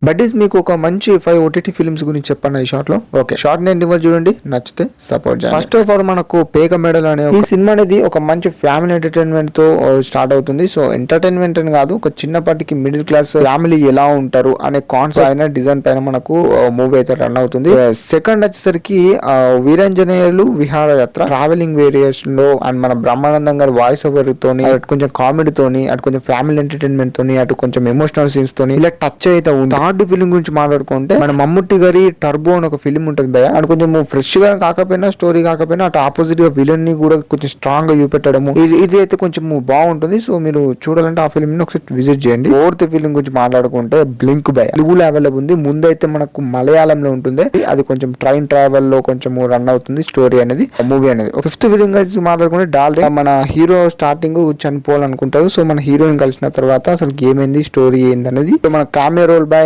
Buddies మీకు ఒక మంచి 5 ఓటీటీ ఫిల్మ్స్ గురించి చెప్పండి ఈ షార్ట్ లో. ఓకే, షార్ట్ నేను ఇవ్వ చూడండి, నచ్చితే సపోర్ట్ చేయండి. ఫస్ట్ ఆఫ్ ఆల్ మనకు పేక మెడల్ అనే ఈ సినిమా అనేది ఒక మంచి ఫ్యామిలీ ఎంటర్టైన్మెంట్ తో స్టార్ట్ అవుతుంది. సో ఎంటర్టైన్మెంట్ అని కాదు, ఒక చిన్నపాటికి మిడిల్ క్లాస్ ఫ్యామిలీ ఎలా ఉంటారు అనే కాన్సెప్ట్ అయిన డిజైన్ పైన మనకు మూవీ అయితే రన్ అవుతుంది. సెకండ్ వచ్చేసరికి వీరాంజనేయులు విహారయాత్ర ట్రావెలింగ్ వేరియేషన్ లో అండ్ మన బ్రహ్మానందం గారి వాయిస్ ఓవర్ తోని, అటు కొంచెం కామెడీ తోని, అటు కొంచెం ఫ్యామిలీ ఎంటర్టైన్మెంట్ తోని, అటు కొంచెం ఎమోషనల్ సీన్స్ తోని ఇలా టచ్ అయితే ఉంది. థర్డ్ ఫిలిం గురించి మాట్లాడుకుంటే మన మమ్ముట్టి గారి టర్బో అని ఒక ఫిలిం ఉంటుంది భయ, అది కొంచెం ఫ్రెష్ గా కాకపోయినా స్టోరీ కాకపోయినా అటు ఆపోజిట్ గా విలన్ ని కూడా కొంచెం స్ట్రాంగ్ గా చూపెట్టడము ఇది అయితే కొంచెం బాగుంటుంది. సో మీరు చూడాలంటే ఆ ఫిలిం ని ఒకసారి విజిట్ చేయండి. ఫోర్త్ ఫిలిం గురించి మాట్లాడుకుంటే బ్లింక్ భయ, తెలుగులో అవైలబుల్ ఉంది. ముందైతే మనకు మలయాళంలో ఉంటుంది, అది కొంచెం ట్రైన్ ట్రావెల్ లో కొంచెం రన్ అవుతుంది స్టోరీ అనేది, మూవీ అనేది. ఫిఫ్త్ ఫిలిం గురించి మాట్లాడుకుంటే డాల్ మన హీరో స్టార్టింగ్ చనిపోవాలనుకుంటారు. సో మన హీరోయిన్ కలిసిన తర్వాత అసలు ఏమైంది స్టోరీ ఏంది అనేది మన కామె రోల్ బై